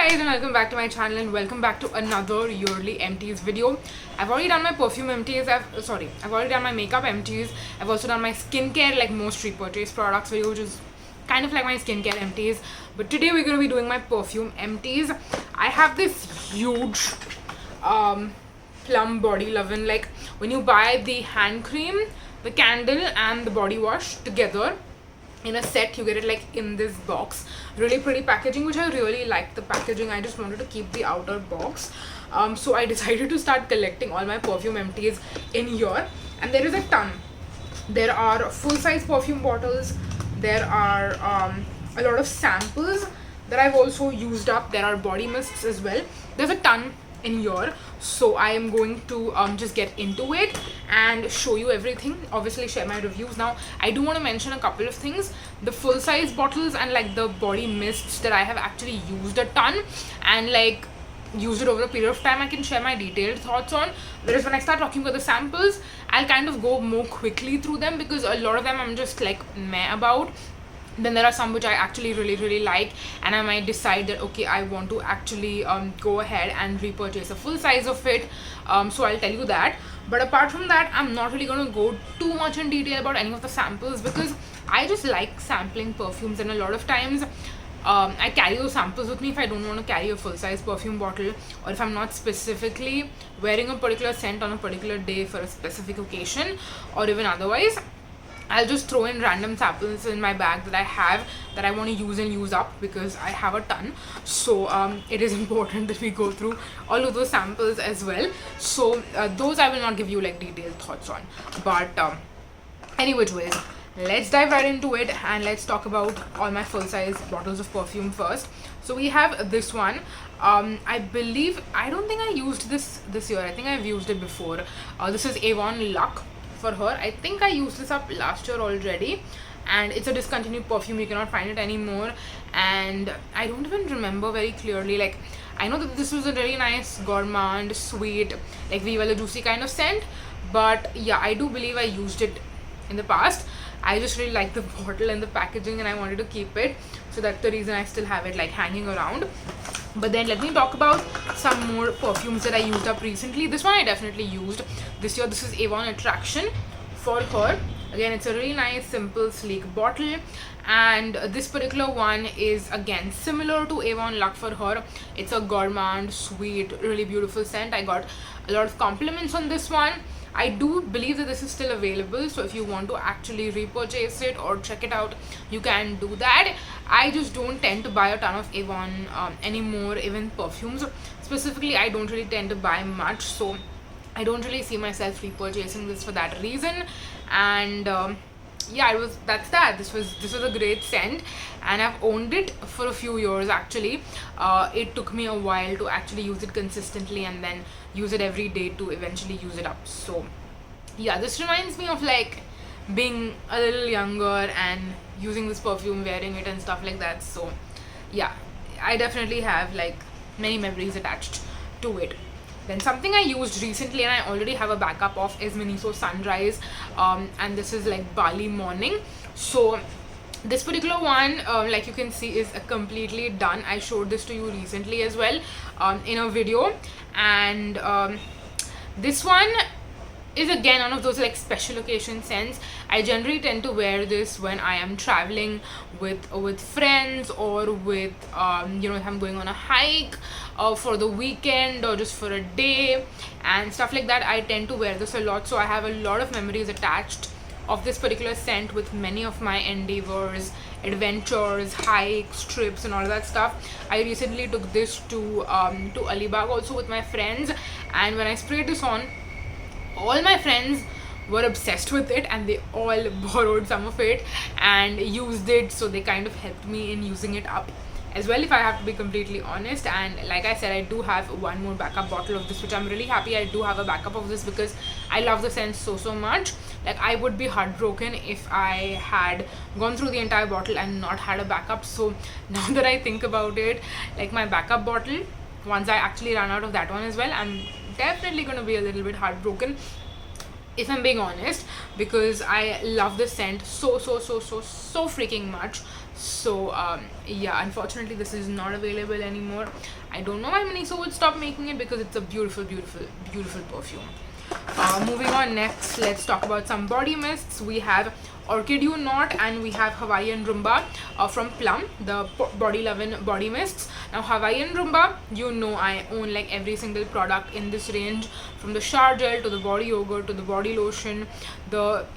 guys, and welcome back to my channel and welcome back to another yearly empties video. I've already done my perfume empties. I've already done my makeup empties. I've also done my skincare, like most repurchase products video, which is kind of like my skincare empties. But today we're going to be doing my perfume empties. I have this huge plum body lovin', like when you buy the hand cream, the candle and the body wash together in a set, you get it like in this box. Really pretty packaging, which I really like the packaging. I just wanted to keep the outer box, so I decided to start collecting all my perfume empties in here, and there is a ton. There are full-size perfume bottles, there are a lot of samples that I've also used up, there are body mists as well. There's a ton in here, so I am going to just get into it and show you everything, obviously share my reviews. Now I do want to mention a couple of things. The full size bottles and like the body mists that I have actually used a ton and like used it over a period of time, I can share my detailed thoughts on. Whereas when I start talking about the samples, I'll kind of go more quickly through them because a lot of them I'm just like meh about. Then there are some which I actually really like, and I might decide that okay, I want to actually go ahead and repurchase a full size of it, so I'll tell you that. But apart from that, I'm not really going to go too much in detail about any of the samples because I just like sampling perfumes, and a lot of times I carry those samples with me if I don't want to carry a full size perfume bottle, or if I'm not specifically wearing a particular scent on a particular day for a specific occasion, or even otherwise. I'll just throw in random samples in my bag that I have that I want to use and use up because I have a ton. So it is important that we go through all of those samples as well. So those I will not give you like detailed thoughts on. But anyways, let's dive right into it and let's talk about all my full-size bottles of perfume first. So we have this one. I don't think I used this year. I think I've used it before. This is Avon Luck. For her, I think I used this up last year already, and it's a discontinued perfume. You cannot find it anymore, and I don't even remember very clearly. Like, I know that this was a really nice gourmand, sweet, like Viva La Juicy kind of scent, but yeah, I do believe I used it in the past. I just really like the bottle and the packaging, and I wanted to keep it, so that's the reason I still have it like hanging around. But then let me talk about some more perfumes that I used up recently. This one I definitely used this year. This is Avon Attraction for her. Again, it's a really nice, simple, sleek bottle, and this particular one is again similar to Avon Luck for her. It's a gourmand, sweet, really beautiful scent. I got a lot of compliments on this one. I do believe that this is still available, so if you want to actually repurchase it or check it out, you can do that. I just don't tend to buy a ton of Avon anymore, even perfumes specifically. I don't really tend to buy much, so I don't really see myself repurchasing this for that reason. And yeah, that's that. This was a great scent, and I've owned it for a few years actually. It took me a while to actually use it consistently and then use it every day to eventually use it up. So yeah, this reminds me of like being a little younger and using this perfume, wearing it and stuff like that. So yeah, I definitely have like many memories attached to it. Then something I used recently and I already have a backup of is Miniso Sunrise, and this is like Bali Morning. So this particular one, like you can see, is completely done. I showed this to you recently as well in a video, and this one is again one of those like special occasion scents. I generally tend to wear this when I am traveling with friends, or with if I'm going on a hike for the weekend or just for a day and stuff like that. I tend to wear this a lot, so I have a lot of memories attached of this particular scent with many of my endeavors, adventures, hikes, trips and all that stuff. I recently took this to Alibag also with my friends, and when I sprayed this on, all my friends were obsessed with it and they all borrowed some of it and used it, so they kind of helped me in using it up as well, if I have to be completely honest. And like I said, I do have one more backup bottle of this, which I'm really happy I do have a backup of this because I love the scent so much. Like, I would be heartbroken if I had gone through the entire bottle and not had a backup. So now that I think about it, like my backup bottle, once I actually run out of that one as well, I'm definitely going to be a little bit heartbroken, if I'm being honest, because I love the scent so freaking much. So yeah, unfortunately this is not available anymore. I don't know why Miniso would stop making it, because it's a beautiful, beautiful, beautiful perfume. Moving on, next let's talk about some body mists. We have Orchid You Not and we have Hawaiian Rumba from Plum, the body lovin' body mists. Now Hawaiian Rumba, you know I own like every single product in this range, from the shower gel to the body yogurt to the body lotion,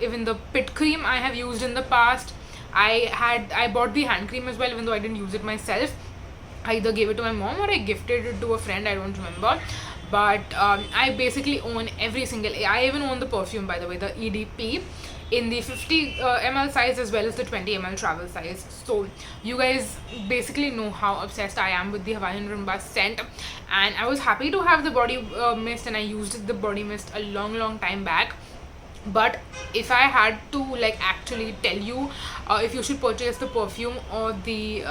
even the pit cream I have used in the past. I bought the hand cream as well, even though I didn't use it myself. I either gave it to my mom or I gifted it to a friend, I don't remember. But I basically own every single, I even own the perfume, by the way, the EDP, in the 50 ml size as well as the 20 ml travel size. So you guys basically know how obsessed I am with the Hawaiian Rumba scent, and I was happy to have the body mist, and I used the body mist a long time back. But if I had to like actually tell you if you should purchase the perfume or the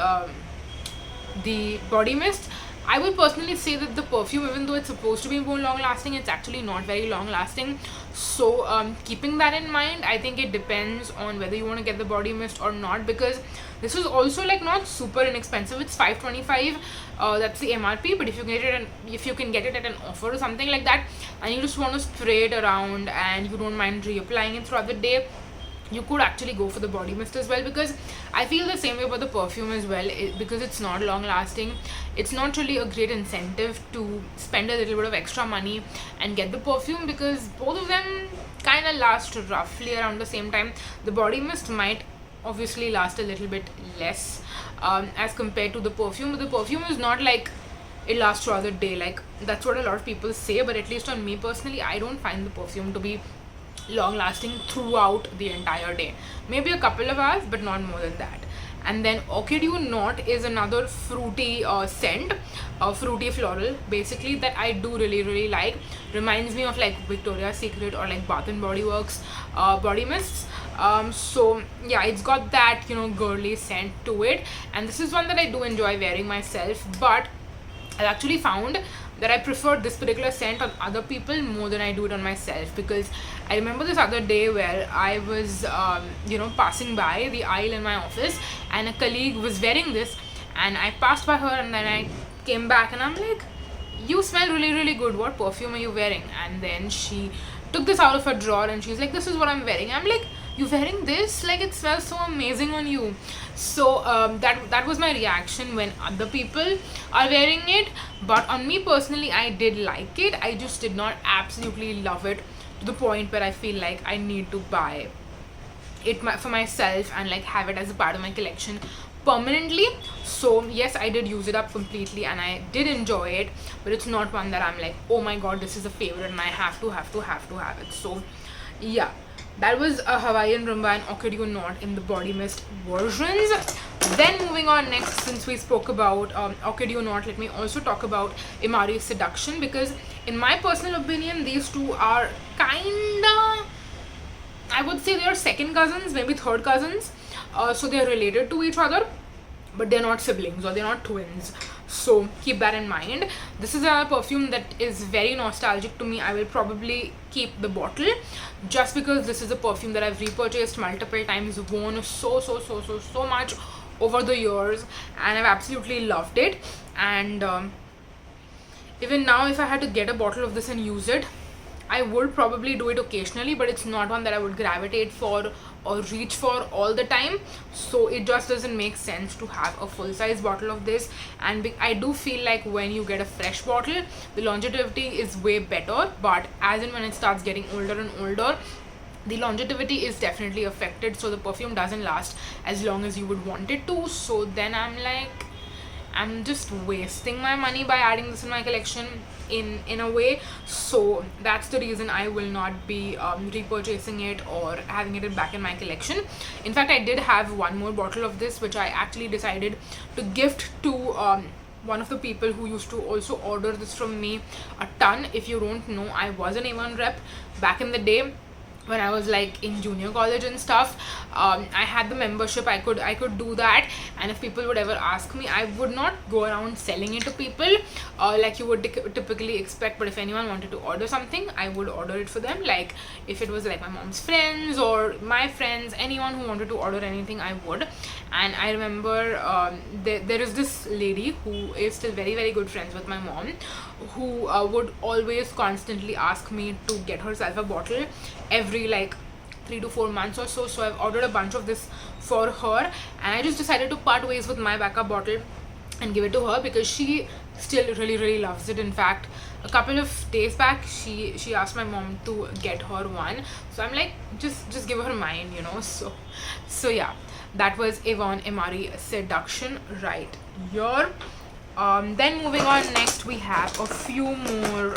body mist, I would personally say that the perfume, even though it's supposed to be more long lasting, it's actually not very long lasting. So keeping that in mind, I think it depends on whether you want to get the body mist or not, because this is also like not super inexpensive. It's $5.25, that's the MRP. But if you can get it at an offer or something like that, and you just want to spray it around and you don't mind reapplying it throughout the day, you could actually go for the body mist as well. Because I feel the same way about the perfume as well, because it's not long lasting. It's not really a great incentive to spend a little bit of extra money and get the perfume, because both of them kind of last roughly around the same time. The body mist might obviously last a little bit less as compared to the perfume, but the perfume is not like it lasts throughout the day. Like that's what a lot of people say, but at least on me personally, I don't find the perfume to be long lasting throughout the entire day. Maybe a couple of hours, but not more than that. And then Orchid You Not is another fruity scent, fruity floral basically, that I do really like. Reminds me of like Victoria's Secret or like Bath and Body Works body mists. So yeah, it's got that, you know, girly scent to it, and this is one that I do enjoy wearing myself. But I actually found that I prefer this particular scent on other people more than I do it on myself, because I remember this other day where I was passing by the aisle in my office, and a colleague was wearing this, and I passed by her, and then I came back and I'm like, you smell really good, what perfume are you wearing? And then she took this out of her drawer and she's like, this is what I'm wearing. I'm like, you wearing this? Like, it smells so amazing on you. So that was my reaction when other people are wearing it. But on me personally, I did like it. I just did not absolutely love it to the point where I feel like I need to buy it for myself and like have it as a part of my collection permanently. So yes, I did use it up completely and I did enjoy it, but it's not one that I'm like, oh my god, this is a favorite and I have to have it. So yeah, that was a Hawaiian Rumba and Orchid You Not in the body mist versions. Then moving on, next, since we spoke about Orchid You Not, let me also talk about Imari Seduction, because in my personal opinion, these two are kinda, I would say they are second cousins, maybe third cousins. So they are related to each other, but they're not siblings or they're not twins. So keep that in mind. This is a perfume that is very nostalgic to me. I will probably keep the bottle just because this is a perfume that I've repurchased multiple times, worn so much over the years, and I've absolutely loved it. And even now, if I had to get a bottle of this and use it, I would probably do it occasionally, but it's not one that I would gravitate for or reach for all the time. So it just doesn't make sense to have a full-size bottle of this. And I do feel like when you get a fresh bottle, the longevity is way better, but as in when it starts getting older and older, the longevity is definitely affected, so the perfume doesn't last as long as you would want it to. So then I'm like, I'm just wasting my money by adding this in my collection in a way. So that's the reason I will not be repurchasing it or having it back in my collection. In fact, I did have one more bottle of this, which I actually decided to gift to one of the people who used to also order this from me a ton. If you don't know, I was an A1 rep back in the day when I was like in junior college and stuff. I had the membership. I could do that, and if people would ever ask me, I would not go around selling it to people like you would typically expect. But if anyone wanted to order something, I would order it for them. Like if it was like my mom's friends or my friends, anyone who wanted to order anything, I would. And I remember there is this lady who is still very very good friends with my mom, who would always constantly ask me to get herself a bottle every like 3 to 4 months or so. So I've ordered a bunch of this for her, and I just decided to part ways with my backup bottle and give it to her because she still really really loves it. In fact, a couple of days back she asked my mom to get her one, so I'm like, just give her mine, you know. So yeah, that was Yvonne Emari Seduction right here. Then moving on, next we have a few more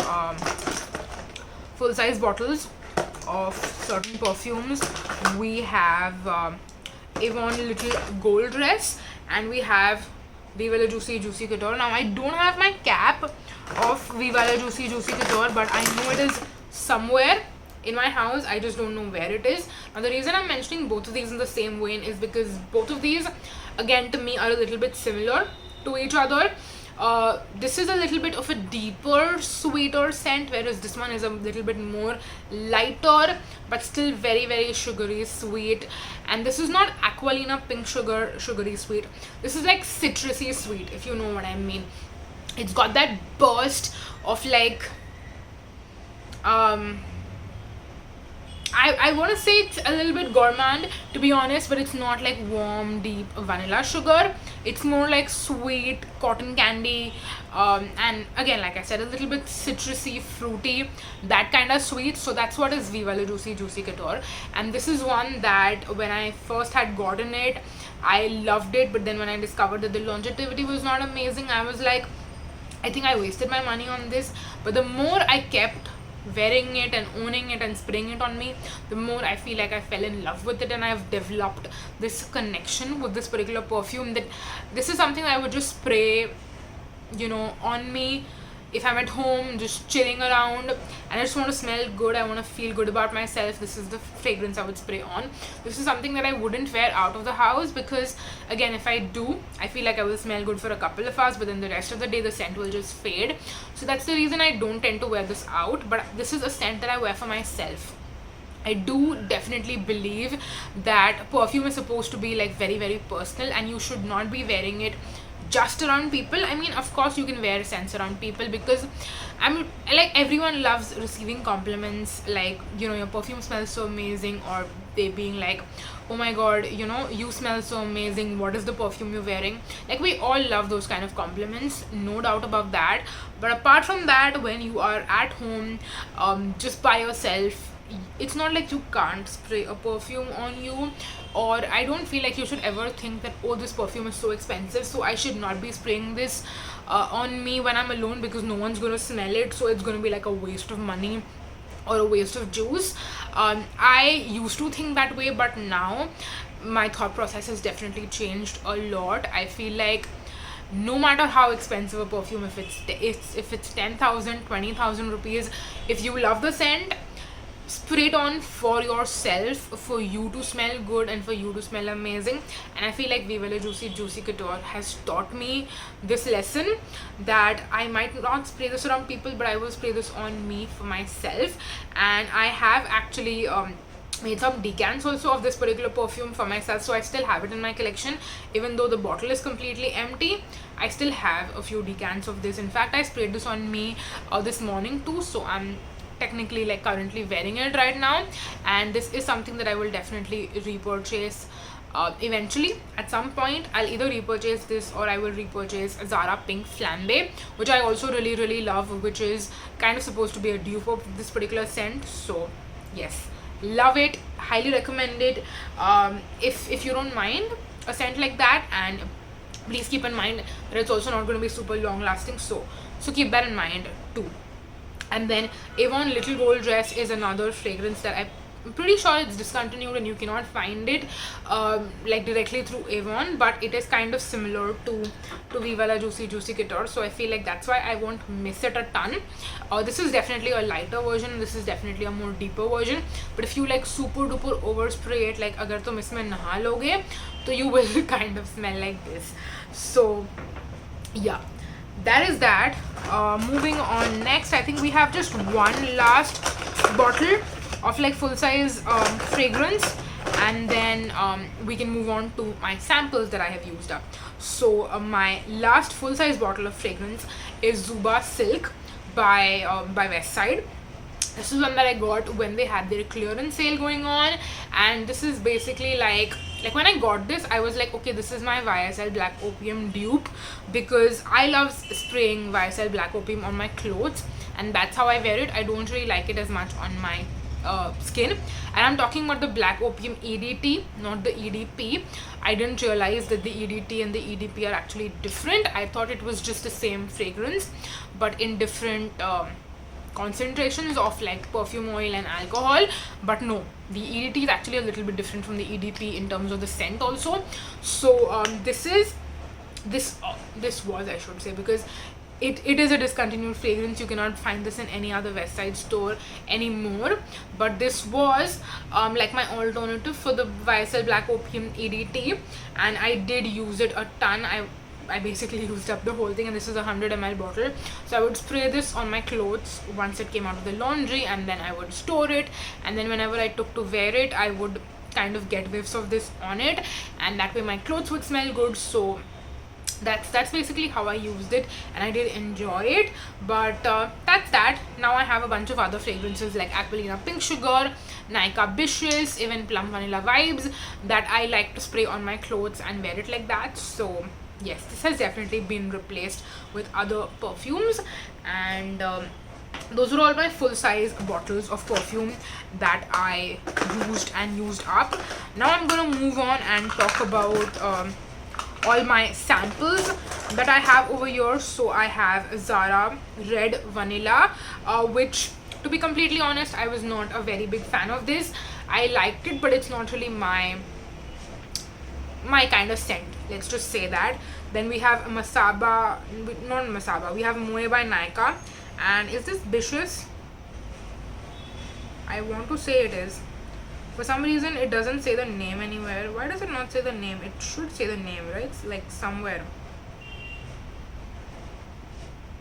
full-size bottles of certain perfumes. We have Yvonne Little Gold Dress, and we have Viva La Juicy Juicy Couture. Now I don't have my cap of Viva La Juicy Juicy Couture, but I know it is somewhere in my house. I just don't know where it is. Now the reason I'm mentioning both of these in the same vein is because both of these, again, to me are a little bit similar to each other. This is a little bit of a deeper, sweeter scent, whereas this one is a little bit more lighter, but still very very sugary sweet. And this is not Aqualina pink sugary sweet. This is like citrusy sweet, if you know what I mean. It's got that burst of like I want to say it's a little bit gourmand, to be honest, but it's not like warm, deep vanilla sugar. It's more like sweet cotton candy, and again, like I said, a little bit citrusy, fruity, that kind of sweet. So that's what is Viva La Juicy Juicy Couture. And this is one that when I first had gotten it, I loved it, but then when I discovered that the longevity was not amazing, I was like, I think I wasted my money on this. But the more I kept wearing it and owning it and spraying it on me, the more I feel like I fell in love with it, and I've developed this connection with this particular perfume, that this is something I would just spray, you know, on me if I'm at home just chilling around and I just want to smell good, I want to feel good about myself. This is the fragrance I would spray on. This is something that I wouldn't wear out of the house, because again, if I do, I feel like I will smell good for a couple of hours, but then the rest of the day the scent will just fade. So that's the reason I don't tend to wear this out. But this is a scent that I wear for myself. I do definitely believe that perfume is supposed to be like very very personal, and you should not be wearing it just around people. I mean, of course you can wear scents around people, because I'm like, everyone loves receiving compliments like, you know, your perfume smells so amazing, or they being like, oh my god, you know, you smell so amazing, what is the perfume you're wearing. Like, we all love those kind of compliments, no doubt about that. But apart from that, when you are at home just by yourself, it's not like you can't spray a perfume on you. Or I don't feel like you should ever think that, oh, this perfume is so expensive, so I should not be spraying this on me when I'm alone, because no one's gonna smell it, so it's gonna be like a waste of money or a waste of juice. I used to think that way, but now my thought process has definitely changed a lot. I feel like no matter how expensive a perfume, if it's 10,000, 20,000 rupees, if you love the scent, spray it on for yourself, for you to smell good and for you to smell amazing. And I feel like Viva La Juicy Juicy Couture has taught me this lesson, that I might not spray this around people, but I will spray this on me for myself. And I have actually made some decants also of this particular perfume for myself, so I still have it in my collection. Even though the bottle is completely empty, I still have a few decants of this. In fact, I sprayed this on me this morning too, so I'm technically like currently wearing it right now. And this is something that I will definitely repurchase eventually. At some point I'll either repurchase this, or I will repurchase Zara Pink Flambe, which I also really really love, which is kind of supposed to be a dupe of this particular scent. So yes, love it, highly recommend it. If you don't mind a scent like that, and please keep in mind that it's also not going to be super long lasting, so keep that in mind too. And then Yvonne Little Gold Dress is another fragrance that I pretty sure it's discontinued and you cannot find it like directly through Avon, but it is kind of similar to Viva La Juicy Juicy Couture, so I feel like that's why I won't miss it a ton. This is definitely a lighter version, this is definitely a more deeper version, but if you like super duper overspray it, like agar tum isme naha loge, so you will kind of smell like this. So yeah, that is that. Moving on, next I think we have just one last bottle of like full size fragrance, and then we can move on to my samples that I have used up. So my last full size bottle of fragrance is Zuba Silk by Westside. This is one that I got when they had their clearance sale going on, and this is basically like when I got this, I was like, okay, this is my YSL Black Opium dupe, because I love spraying YSL Black Opium on my clothes, and that's how I wear it. I don't really like it as much on my skin, and I'm talking about the Black Opium EDT, not the EDP. I didn't realize that the EDT and the EDP are actually different. I thought it was just the same fragrance, but in different concentrations of like perfume oil and alcohol. But no, the EDT is actually a little bit different from the EDP in terms of the scent also. So this was, I should say, because it is a discontinued fragrance. You cannot find this in any other Westside store anymore, but this was like my alternative for the YSL Black Opium EDT, and I did use it a ton. I basically used up the whole thing, and this is a 100 ml bottle. So I would spray this on my clothes once it came out of the laundry, and then I would store it, and then whenever I took to wear it, I would kind of get whiffs of this on it, and that way my clothes would smell good. So that's basically how I used it, and I did enjoy it. But that's that. Now I have a bunch of other fragrances like Aquilina Pink Sugar, Nykaa Bishes, even Plum Vanilla Vibes that I like to spray on my clothes and wear it like that. So yes, this has definitely been replaced with other perfumes, and those were all my full size bottles of perfume that I used up. Now I'm gonna move on and talk about all my samples that I have over here. So I have Zara Red Vanilla, which, to be completely honest, I was not a very big fan of this. I liked it, but it's not really my kind of scent, let's just say that. Then we have Masaba, not Masaba, we have Moe by Nykaa, and is this Bishes? I want to say it is. For some reason it doesn't say the name anywhere. Why does it not say the name? It should say the name, right? It's like somewhere.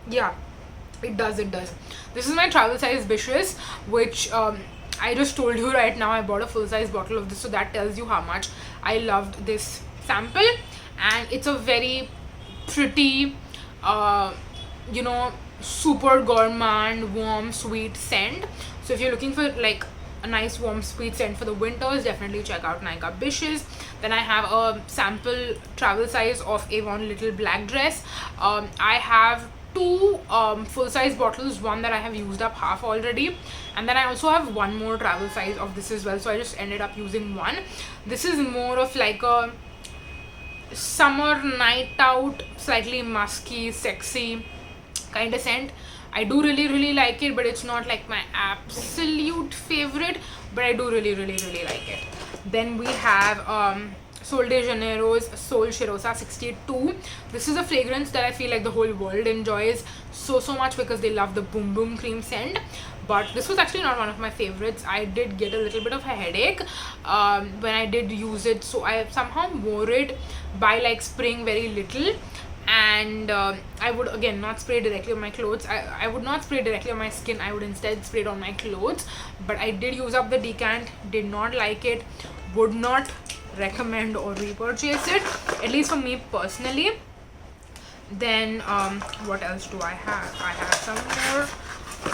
Yeah, it does. This is my travel size Bishes, which I just told you right now I bought a full size bottle of this, so that tells you how much I loved this sample. And it's a very pretty super gourmand, warm, sweet scent. So if you're looking for like a nice warm sweet scent for the winters, definitely check out Nykaa Bishes. Then I have a sample travel size of Avon Little Black Dress. I have two full size bottles, one that I have used up half already, and then I also have one more travel size of this as well, so I just ended up using one. This is more of like a summer night out, slightly musky, sexy kind of scent. I do really like it, but it's not like my absolute favorite, but I do really like it. Then we have Sol de Janeiro's Sol Cheirosa 62. This is a fragrance that I feel like the whole world enjoys so much because they love the boom boom cream scent, but this was actually not one of my favorites. I did get a little bit of a headache when I did use it, so I somehow wore it by like spraying very little, and I would again not spray directly on my clothes. I would not spray directly on my skin, I would instead spray it on my clothes. But I did use up the decant, did not like it, would not recommend or repurchase it, at least for me personally. Then what else do I have? I have some more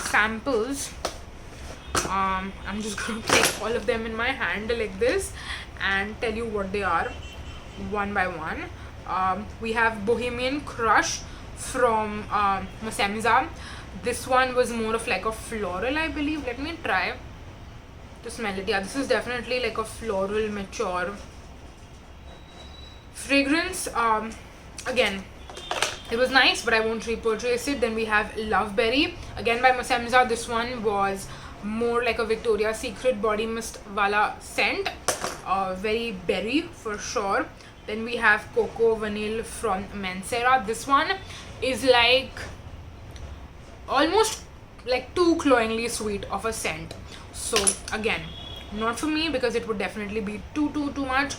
samples. I'm just going to take all of them in my hand like this and tell you what they are one by one. We have Bohemian Crush from Mosemza. This one was more of like a floral, I believe. Let me try to smell it. Yeah, this is definitely like a floral, mature fragrance. Again, it was nice, but I won't repurchase it. Then we have Loveberry, again by Mosemza. This one was more like a Victoria's Secret body mist wala scent. Very berry for sure. Then we have Cocoa Vanille from Mancera. This one is like almost like too cloyingly sweet of a scent. So again, not for me because it would definitely be too much.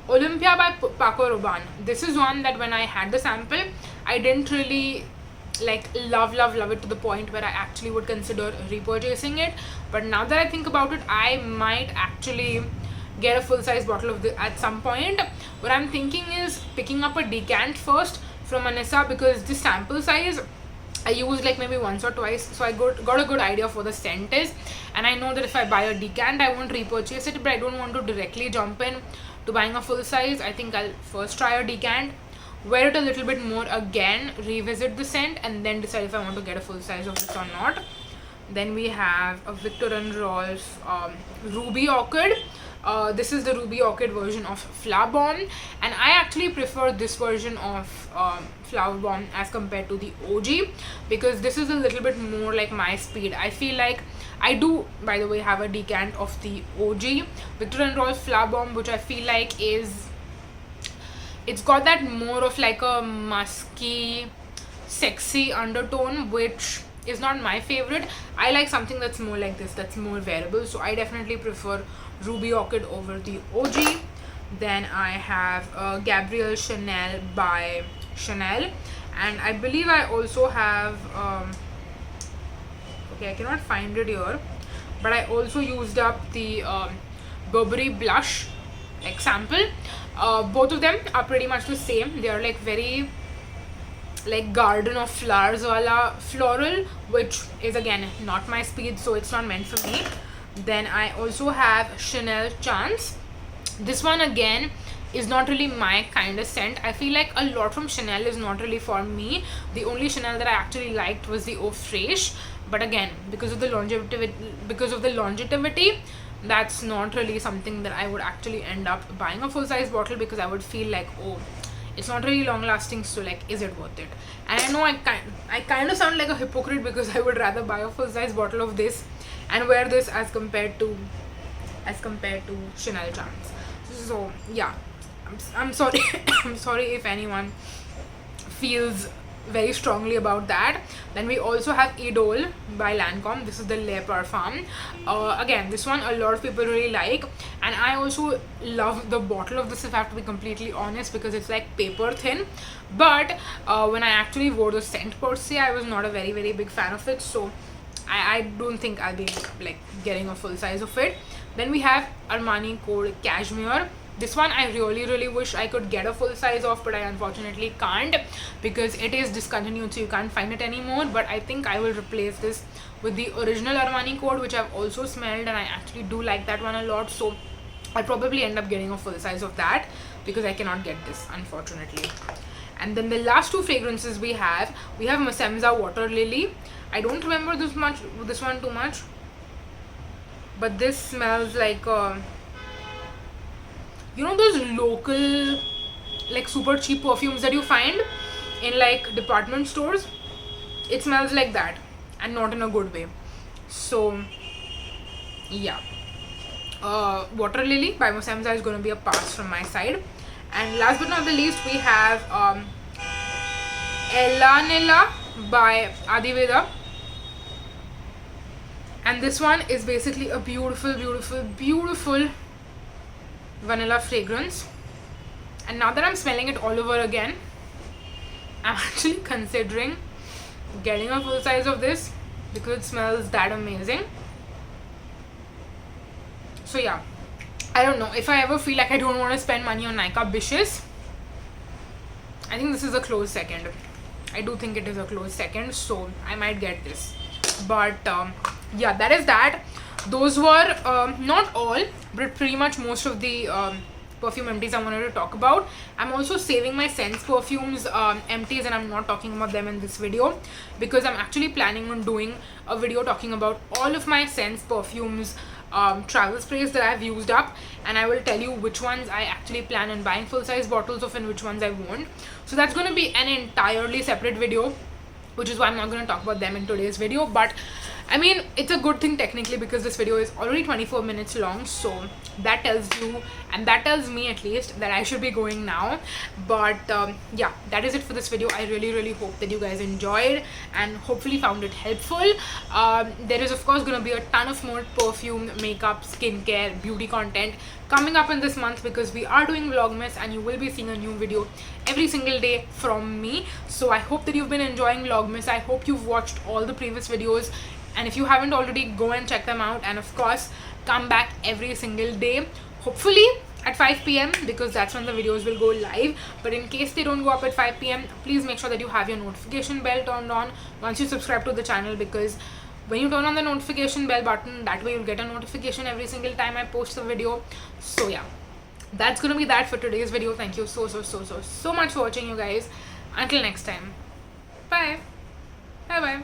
Olympia by Paco Rabanne. This is one that when I had the sample, I didn't really like love it to the point where I actually would consider repurchasing it. But now that I think about it, I might actually get a full size bottle of this at some point. What I'm thinking is picking up a decant first from Anissa, because the sample size I used like maybe once or twice, so I got a good idea of what the scent is, and I know that if I buy a decant I won't repurchase it, but I don't want to directly jump in to buying a full size. I think I'll first try a decant, wear it a little bit more again, revisit the scent, and then decide if I want to get a full size of this or not. Then we have a Viktor & Rolf Ruby Orchid. This is the Ruby Orchid version of Flower Bomb, and I actually prefer this version of Flower Bomb as compared to the OG, because this is a little bit more like my speed. I feel like I do, by the way, have a decant of the OG Viktor & Rolf Flower Bomb, which I feel like it's got that more of like a musky, sexy undertone, which is not my favorite. I like something that's more like this, that's more wearable, so I definitely prefer Ruby Orchid over the OG. Then I have Gabrielle Chanel by Chanel, and I believe I also have okay, I cannot find it here, but I also used up the Burberry blush like sample. Both of them are pretty much the same. They are like very like garden of flowers wala floral, which is again not my speed, so it's not meant for me. Then I also have Chanel Chance. This one again is not really my kind of scent. I feel like a lot from Chanel is not really for me. The only Chanel that I actually liked was the Eau Fraiche, but again, because of the longevity, that's not really something that I would actually end up buying a full size bottle, because I would feel like, oh, it's not really long lasting, so like, is it worth it? And I know I kind of sound like a hypocrite, because I would rather buy a full size bottle of this and wear this as compared to Chanel Chance. So yeah, I'm sorry I'm sorry if anyone feels very strongly about that. Then we also have Idole by Lancome. This is the Le Parfum. Again, this one a lot of people really like, and I also love the bottle of this, if I have to be completely honest, because it's like paper thin. But when I actually wore the scent per se, I was not a very big fan of it, so I don't think I'll be like getting a full size of it. Then we have Armani Code Cashmere. This one I really wish I could get a full size of, but I unfortunately can't, because it is discontinued, so you can't find it anymore. But I think I will replace this with the original Armani Code, which I've also smelled, and I actually do like that one a lot, so I'll probably end up getting a full size of that, because I cannot get this, unfortunately. And then the last two fragrances we have Masemza Water Lily. I don't remember this one too much, but this smells like you know those local like super cheap perfumes that you find in like department stores? It smells like that, and not in a good way. So yeah, Water Lily by Masemza is going to be a pass from my side. And last but not the least, we have Ella Nilla by Adiveda, and this one is basically a beautiful vanilla fragrance. And now that I'm smelling it all over again, I'm actually considering getting a full size of this, because it smells that amazing. So yeah, I don't know, if I ever feel like I don't want to spend money on Nykaa Bishes, I think this is a close second. I do think it is a close second, so I might get this. But yeah, that is that. Those were not all, but pretty much most of the perfume empties I wanted to talk about. I'm also saving my Sense perfumes empties, and I'm not talking about them in this video, because I'm actually planning on doing a video talking about all of my Sense perfumes travel sprays that I've used up, and I will tell you which ones I actually plan on buying full size bottles of and which ones I won't. So that's going to be an entirely separate video, which is why I'm not going to talk about them in today's video. But I mean, it's a good thing technically because this video is already 24 minutes long, so that tells you, and that tells me at least, that I should be going now. But yeah, that is it for this video. I really hope that you guys enjoyed and hopefully found it helpful. There is of course gonna be a ton of more perfume, makeup, skincare, beauty content coming up in this month because we are doing Vlogmas and you will be seeing a new video every single day from me. So I hope that you've been enjoying Vlogmas. I hope you've watched all the previous videos, and if you haven't already, go and check them out, and of course come back every single day, hopefully at 5 p.m. because that's when the videos will go live. But in case they don't go up at 5 p.m, please make sure that you have your notification bell turned on once you subscribe to the channel, because when you turn on the notification bell button, that way you'll get a notification every single time I post a video. So yeah, that's gonna be that for today's video. Thank you so much for watching, you guys. Until next time, bye bye.